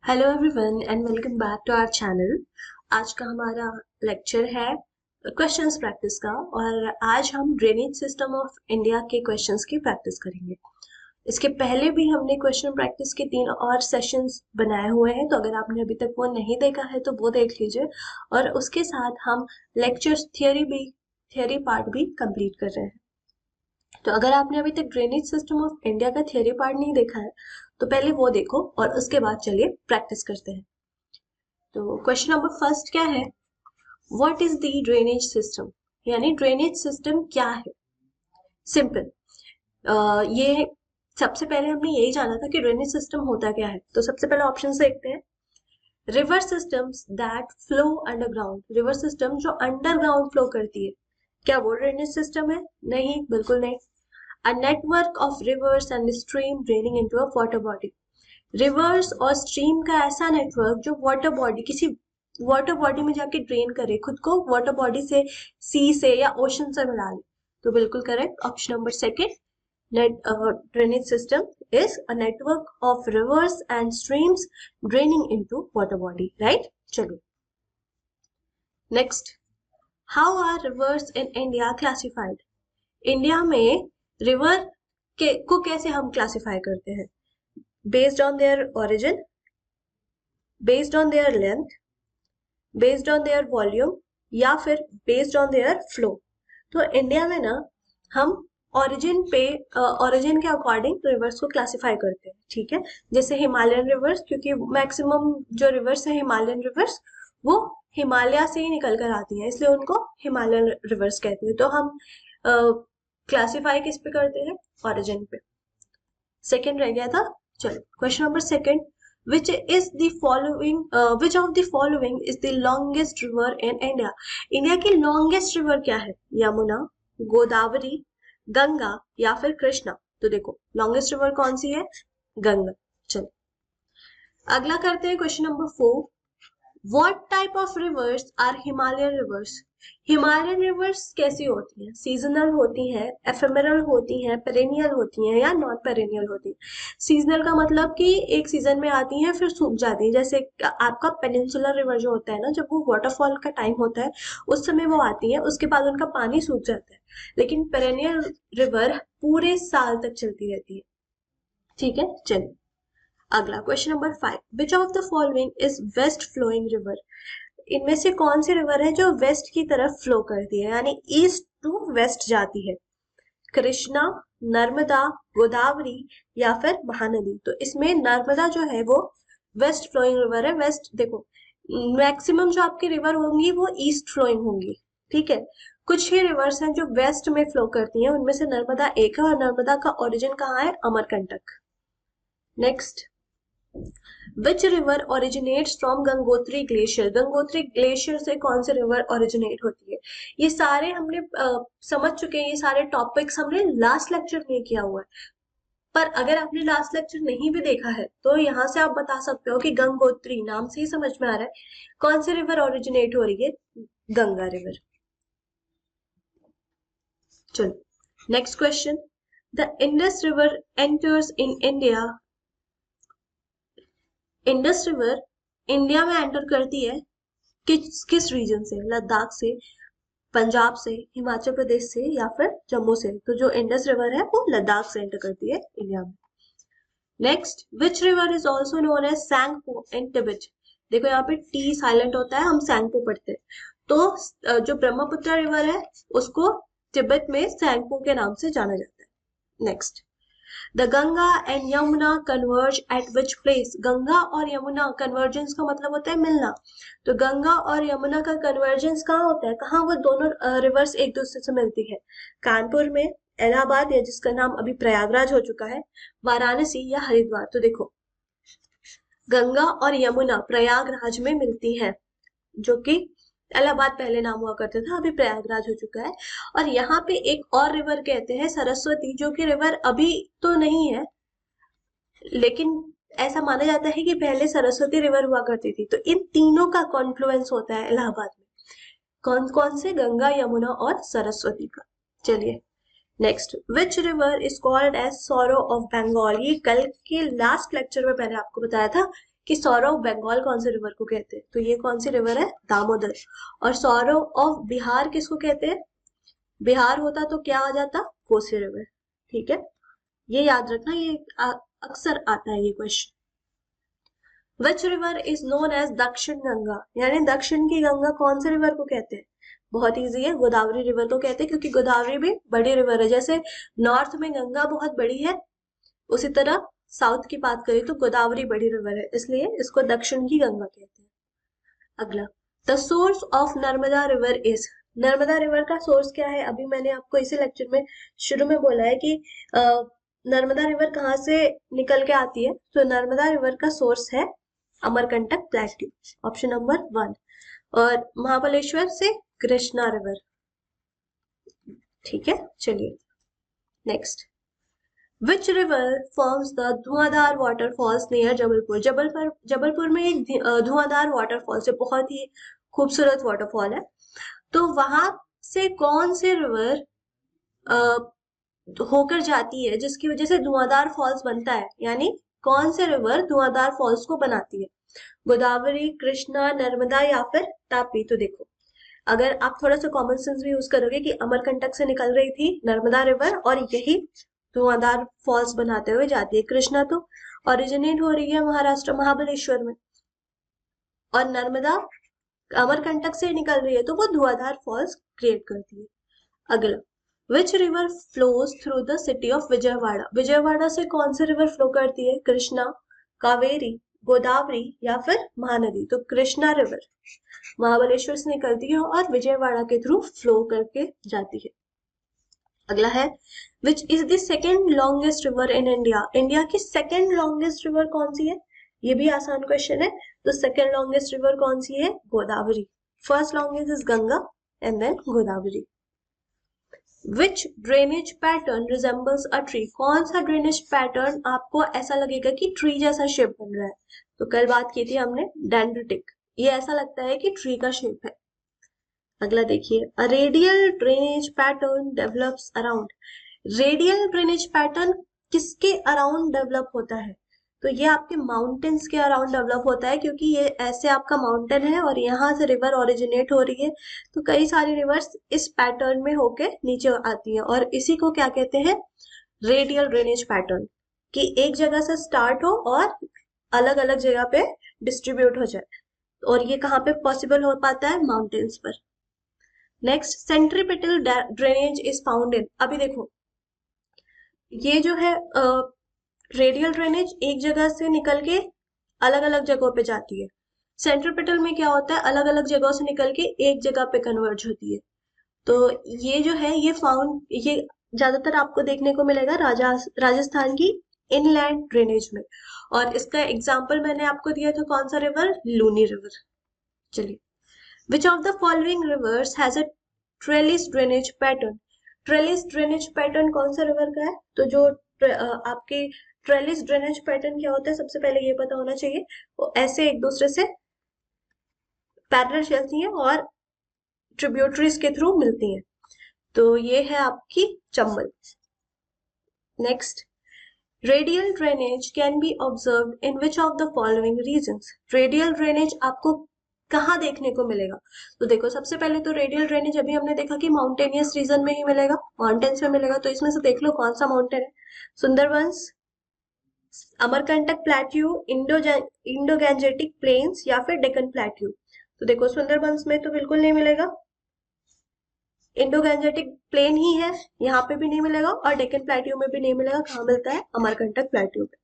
Hello everyone and welcome back to our channel. आज का हमारा लेक्चर है क्वेश्चंस प्रैक्टिस का और आज हम ड्रेनेज सिस्टम ऑफ इंडिया के क्वेश्चंस की प्रैक्टिस करेंगे। इसके पहले भी हमने क्वेश्चन प्रैक्टिस के 3 और सेशंस बनाए हुए हैं, तो अगर आपने अभी तक वो नहीं देखा है तो वो देख लीजिए। और उसके साथ हम लेक्चर्स थियरी पार्ट भी कंप्लीट कर रहे हैं। तो अगर आपने अभी तक ड्रेनेज सिस्टम ऑफ इंडिया का थियरी पार्ट नहीं देखा है तो पहले वो देखो और उसके बाद चलिए प्रैक्टिस करते हैं। तो क्वेश्चन नंबर फर्स्ट क्या है, what is the drainage system, यानी ड्रेनेज सिस्टम क्या है। सिंपल, ये सबसे पहले हमने यही जाना था कि ड्रेनेज सिस्टम होता क्या है। तो सबसे पहले ऑप्शन देखते हैं, river systems that flow underground. River system जो अंडरग्राउंड फ्लो करती है, क्या वो ड्रेनेज सिस्टम है? नहीं, बिल्कुल नहीं। A network of rivers and stream draining into a water body. Reverse और स्ट्रीम का ऐसा नेटवर्क जो वाटर बॉडी, किसी वाटर बॉडी में जाके ड्रेन करे, खुद को वाटर बॉडी से, सी से या ओशन से मिला ले। तो बिल्कुल correct, option number second, drainage system is a network of rivers and streams draining into water body, right. चलिए next, how are rivers in India classified. India में रिवर को कैसे हम क्लासिफाई करते हैं? Based on their origin, based on their length, based on their volume, या फिर based on their flow. तो इंडिया में ना हम ओरिजिन के अकॉर्डिंग रिवर्स को क्लासिफाई करते हैं, ठीक है। जैसे हिमालयन रिवर्स, क्योंकि मैक्सिमम जो रिवर्स है हिमालयन रिवर्स, वो हिमालय से ही निकल कर आती है, इसलिए उनको हिमालयन रिवर्स कहते हैं। तो हम क्लासिफाई किस पे करते हैं? ओरिजिन पे। सेकंड रह गया था। चलो question number second, which of the following is the longest river in India? India की लॉन्गेस्ट रिवर क्या है? यमुना, गोदावरी, गंगा या फिर कृष्णा। तो देखो लॉन्गेस्ट रिवर कौन सी है? गंगा। चलो अगला करते हैं question number 4, What type of rivers are Himalayan rivers? Himalayan reverse कैसी होती हैं? सीजनल होती हैं, एफेमेरल होती हैं, पेरेनियल होती हैं या नॉन पेरेनियल होती हैं? सीजनल का मतलब कि एक सीजन में आती हैं फिर सूख जाती हैं। जैसे आपका पेनिनसुलर रिवर जो होता है ना, जब वो वाटरफॉल का टाइम होता है उस समय वो आती है, उसके बाद उनका पानी सूख जाता है। लेकिन पेरेनियल रिवर पूरे साल तक चलती रहती है, ठीक है। चलिए अगला question number 5, which of the following is west flowing river. इनमें से कौन सी रिवर है जो वेस्ट की तरफ फ्लो करती है, यानी ईस्ट टू वेस्ट जाती है? कृष्णा, नर्मदा, गोदावरी या फिर महानदी। तो इसमें नर्मदा जो है वो वेस्ट फ्लोइंग रिवर है। वेस्ट देखो, मैक्सिमम जो आपकी रिवर होंगी वो ईस्ट फ्लोइंग होंगी, ठीक है। कुछ ही रिवर्स हैं जो वेस्ट में फ्लो करती हैं, उनमें से नर्मदा एक है और नर्मदा का ओरिजिन कहाँ है? Amarkantak. Next, Which river originates from Gangotri glacier. Gangotri glacier से कौन सी रिवर ओरिजिनेट होती है? ये सारे हमने समझ चुके हैं, ये सारे टॉपिक्स हमने लास्ट लेक्चर में किया हुआ है। पर अगर आपने लास्ट लेक्चर नहीं भी देखा है तो यहाँ से आप बता सकते हो कि गंगोत्री नाम से ही समझ में आ रहा है कौन सी रिवर ओरिजिनेट हो रही है? गंगा रिवर। चलो next question, the Indus river enters in India. Indus river India में एंटर करती है किस रीजन से? लद्दाख से, पंजाब से, हिमाचल प्रदेश से या फिर जम्मू से। तो जो इंडस रिवर है वो लद्दाख से एंटर करती है इंडिया में। Next, which river is also known as Tsangpo in Tibet. देखो यहाँ पे टी साइलेंट होता है, हम सैंगपो पढ़ते हैं। तो जो ब्रह्मपुत्र रिवर है उसको तिब्बत में सैंगपो के नाम से जाना जाता है। Next, the Ganga and Yamuna converge eight which place. Ganga और यमुना, कन्वर्जेंस का मतलब होता है मिलना। तो गंगा और यमुना का कन्वर्जेंस कहाँ होता है? कहाँ वो दोनों रिवर्स एक दूसरे से मिलती है? कानपुर में, इलाहाबाद या जिसका नाम अभी प्रयागराज हो चुका है, वाराणसी या हरिद्वार। तो देखो गंगा और यमुना प्रयागराज में मिलती है, जो कि इलाहाबाद पहले नाम हुआ करता था, अभी प्रयागराज हो चुका है। और यहाँ पे एक और रिवर कहते हैं सरस्वती, जो कि रिवर अभी तो नहीं है लेकिन ऐसा माना जाता है कि पहले सरस्वती रिवर हुआ करती थी। तो इन तीनों का कॉन्फ्लुएंस होता है इलाहाबाद में। कौन कौन से? गंगा, यमुना और सरस्वती का। चलिए next, which river is called as sorrow of Bengal. ये कल के लास्ट लेक्चर में मैंने आपको बताया था कि सौरव ऑफ बंगाल कौन से रिवर को कहते हैं, तो ये कौन सी रिवर है, दामोदर। और सौरव ऑफ बिहार किसको कहते हैं, बिहार होता तो क्या आ जाता, कोसी रिवर। ठीक है, ये याद रखना, ये अक्सर आता है ये question. Which river is known as Dakshin Ganga, यानी दक्षिण की गंगा कौन से रिवर को कहते हैं, बहुत इजी है, गोदावरी रिवर को कहते हैं, क्योंकि गोदावरी भी बड़ी रिवर है। जैसे नॉर्थ में गंगा बहुत बड़ी है, उसी तरह साउथ की बात करें तो गोदावरी बड़ी रिवर है, इसलिए इसको दक्षिण की गंगा कहते हैं। अगला, the source of Narmada river is, Narmada river का सोर्स क्या है, अभी मैंने आपको इसी लेक्चर में शुरू में बोला है कि नर्मदा रिवर कहाँ से निकल के आती है, तो नर्मदा रिवर का सोर्स है अमरकंटक प्लेट्यू, ऑप्शन नंबर 1। और महाबलेश्वर से कृष्णा रिवर। ठीक है, चलिए next, which river forms the Dhuandhar waterfalls near Jabalpur, Jabalpur में एक धुआंधार वाटरफॉल्स है, बहुत ही खूबसूरत वाटरफॉल है, तो वहां से कौन से रिवर होकर जाती है जिसकी वजह से धुआंधार फॉल्स बनता है, यानी कौन से रिवर धुआंधार फॉल्स को बनाती है, गोदावरी, कृष्णा, नर्मदा या फिर तापी। तो देखो, अगर आप थोड़ा सा कॉमन सेंस भी यूज करोगे कि अमरकंटक से निकल रही थी नर्मदा रिवर और यही धुआंधार फॉल्स बनाते हुए जाती है, कृष्णा तो ओरिजिनेट हो रही है महाराष्ट्र महाबलेश्वर में, और नर्मदा अमरकंटक से निकल रही है तो वो धुआंधार फॉल्स क्रिएट करती है। अगला, which river flows through the city of Vijayawada, Vijayawada से कौन सी रिवर फ्लो करती है, कृष्णा, कावेरी, गोदावरी या फिर महानदी। तो कृष्णा रिवर महाबलेश्वर से निकलती है और विजयवाड़ा के थ्रू फ्लो करके जाती है। अगला है, which is the second longest river in India, India की सेकेंड लॉन्गेस्ट रिवर कौन सी है, ये भी आसान क्वेश्चन है, तो सेकेंड लॉन्गेस्ट रिवर कौन सी है, Godavari. First longest is Ganga and then Godavari. Which drainage pattern resembles a tree, कौन सा ड्रेनेज पैटर्न आपको ऐसा लगेगा कि ट्री जैसा शेप बन रहा है, तो कल बात की थी हमने डेंड्रिटिक, ये ऐसा लगता है कि ट्री का शेप है। अगला देखिए, a radial drainage pattern develops around, radial drainage pattern किसके अराउंड डेवलप होता है, तो ये आपके माउंटेन्स के अराउंड डेवलप होता है, क्योंकि ये ऐसे आपका माउंटेन है और यहाँ से रिवर ओरिजिनेट हो रही है, तो कई सारी रिवर्स इस पैटर्न में होके नीचे आती हैं, और इसी को क्या कहते हैं, रेडियल ड्रेनेज पैटर्न, कि एक जगह से स्टार्ट हो और अलग अलग जगह पे डिस्ट्रीब्यूट हो जाए, और ये कहाँ पे पॉसिबल हो पाता है, माउंटेन्स पर। Next, centripetal drainage is found in, अभी देखो ये जो है रेडियल ड्रेनेज एक जगह से निकल के अलग अलग जगहों पे जाती है, सेंट्रीपिटल में क्या होता है, अलग अलग जगहों से निकल के एक जगह पे कन्वर्ज होती है। तो ये जो है ये ज्यादातर आपको देखने को मिलेगा राजस्थान की इनलैंड ड्रेनेज में, और इसका एग्जाम्पल मैंने आपको दिया था, कौन सा रिवर, लूनी रिवर। चलिए, which of the following rivers has a trellis drainage pattern, trellis drainage pattern कौन सा रिवर का है, तो जो आपके ट्रेलिस ड्रेनेज पैटर्न क्या होता है, सबसे पहले ये पता होना चाहिए, वो ऐसे एक दूसरे से पैरेलल चलती हैं और ट्रिब्यूटरीज के थ्रू मिलती हैं, तो ये है आपकी Chambal. Next, radial drainage can be observed in which of the following regions, radial drainage आपको कहाँ देखने को मिलेगा, तो देखो सबसे पहले तो रेडियल ड्रेनेज अभी हमने देखा कि माउंटेनियस रीजन में ही मिलेगा, माउंटेन्स में मिलेगा, तो इसमें से देख लो कौन सा माउंटेन है, Sundarbans, Amarkantak plateau, Indo Gangetic plains या फिर डेक्कन प्लेट्यू। तो देखो सुंदरबंस में तो बिल्कुल नहीं मिलेगा, इंडो गैंजेटिक प्लेन ही है, यहाँ पे भी नहीं मिलेगा, और डेक्कन प्लेट्यू में भी नहीं मिलेगा, कहाँ मिलता है, अमरकंटक प्लेट्यू पे।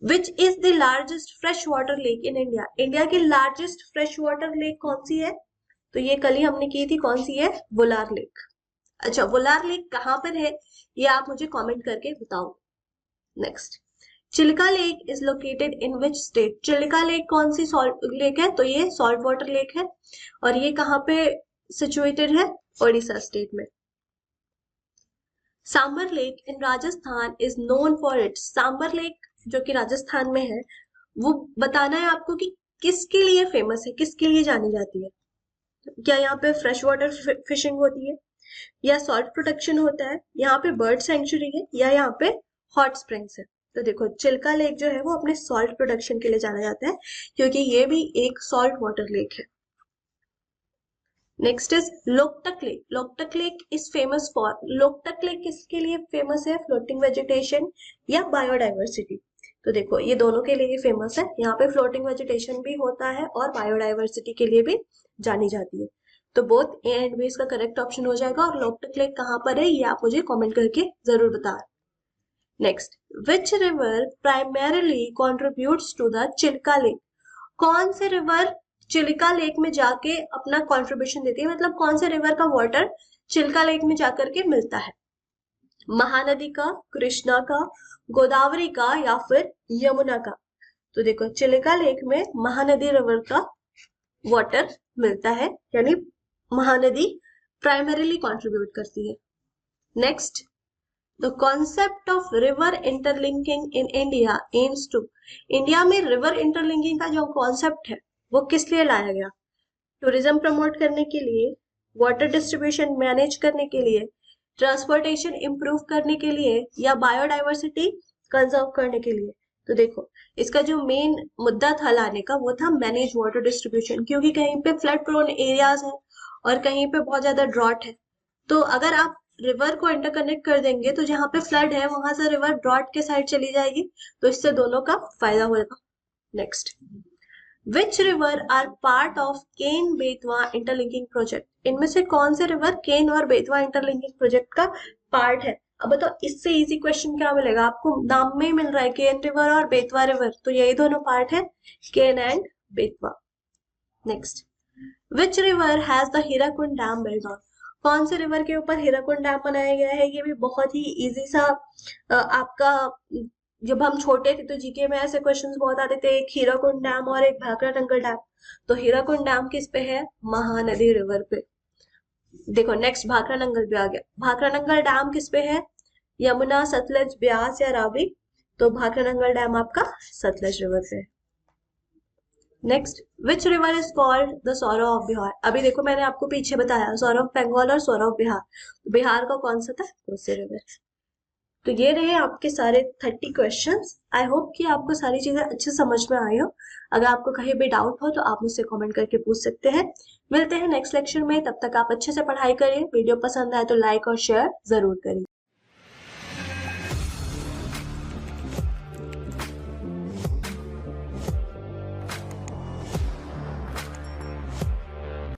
Which is the largest fresh water lake in India, India की लार्जेस्ट फ्रेश वाटर लेक कौन सी है, तो ये कल ही हमने की थी, कौन सी है, वुलार लेक। अच्छा, वुलार लेक कहाँ पर है, ये आप मुझे कमेंट करके बताओ। Next, Chilka lake is located in which state, Chilka lake कौन सी सॉल्ट लेक है, तो ये सॉल्ट वाटर लेक है, और ये कहाँ पे सिचुएटेड है, ओडिशा स्टेट में। Sambhar lake in Rajasthan is known for it, Sambhar lake जो कि राजस्थान में है, वो बताना है आपको कि किसके लिए फेमस है, किसके लिए जानी जाती है, क्या यहाँ पे फ्रेश वाटर फिशिंग होती है, या सॉल्ट प्रोटेक्शन होता है, यहाँ पे बर्ड सेंचुरी है, या यहाँ पे हॉट स्प्रिंग्स है। तो देखो चिल्का लेक जो है वो अपने सॉल्ट प्रोडक्शन के लिए जाना जाता है, क्योंकि ये भी एक सॉल्ट वाटर लेक है। Next is Loktak lake. Loktak lake is famous for, Loktak lake किसके लिए फेमस है? फ्लोटिंग वेजिटेशन या बायोडाइवर्सिटी। तो देखो ये दोनों के लिए फेमस है, यहाँ पे फ्लोटिंग वेजिटेशन भी होता है और बायोडाइवर्सिटी के लिए भी जानी जाती है। तो बोथ ए एंड बी इसका करेक्ट ऑप्शन हो जाएगा। और लोकटक लेक कहाँ पर है ये आप मुझे कमेंट करके जरूर बता। Next, which river primarily contributes to the Chilka lake. कौन से रिवर चिल्का लेक में जाके अपना कंट्रीब्यूशन देती है, मतलब कौन से रिवर का वाटर चिल्का लेक में जाकर के मिलता है? महानदी का, कृष्णा का, गोदावरी का या फिर यमुना का? तो देखो चिल्का लेक में महानदी रिवर का वाटर मिलता है, यानी महानदी प्राइमरीली कंट्रीब्यूट करती है। Next, the concept of river interlinking in India aims to. India में रिवर इंटरलिंकिंग का जो कॉन्सेप्ट है वो किस लिए लाया गया? टूरिज्म प्रमोट करने के लिए, वाटर डिस्ट्रीब्यूशन मैनेज करने के लिए, ट्रांसपोर्टेशन इंप्रूव करने के लिए या बायोडाइवर्सिटी कंजर्व करने के लिए? तो देखो इसका जो मेन मुद्दा था लाने का वो था मैनेज वाटर डिस्ट्रीब्यूशन, क्योंकि कहीं पे फ्लड प्रोन एरियाज है और कहीं पे बहुत ज्यादा ड्रॉट है। तो अगर आप रिवर को इंटरकनेक्ट कर देंगे तो जहाँ पे फ्लड है वहां से रिवर ड्रॉट के साइड चली जाएगी, तो इससे दोनों का फायदा होगा। Next, which river are part of Ken Betwa interlinking project. इनमें से कौन से रिवर केन और बेतवा इंटरलिंकिंग प्रोजेक्ट का पार्ट है? अब बताओ इससे इजी क्वेश्चन क्या मिलेगा आपको? नाम में ही मिल रहा है केन रिवर और बेतवा रिवर, तो यही दोनों पार्ट है, Ken and Betwa. Next, which river has the Hirakud dam built on. कौन से रिवर के ऊपर हीराकुंड डैम बनाया गया है? ये भी बहुत ही इजी सा आपका, जब हम छोटे थे तो जीके में ऐसे क्वेश्चंस बहुत आते थे, एक हीराकुंड डैम और एक भाखड़ा नंगल डैम। तो हीराकुंड डैम किस पे है? महानदी रिवर पे। देखो नेक्स्ट भाखड़ा नंगल पे आ गया। भाखड़ा नंगल डैम किस पे है? यमुना, सतलज, ब्यास या रावी? तो भाखड़ा नंगल डैम आपका सतलज रिवर पे है। Next, which river is called the sorrow of Bihar. अभी देखो मैंने आपको पीछे बताया सौरव ऑफ बंगाल और सौरव ऑफ बिहार, बिहार का कौन सा था? कोसी रिवर। तो ये रहे आपके सारे 30 क्वेश्चंस। आई होप कि आपको सारी चीजें अच्छे समझ में आई हो। अगर आपको कहीं भी डाउट हो तो आप मुझसे कमेंट करके पूछ सकते हैं। मिलते हैं नेक्स्ट लेक्चर में, तब तक आप अच्छे से पढ़ाई करिए। वीडियो पसंद आए तो लाइक और शेयर जरूर करिए।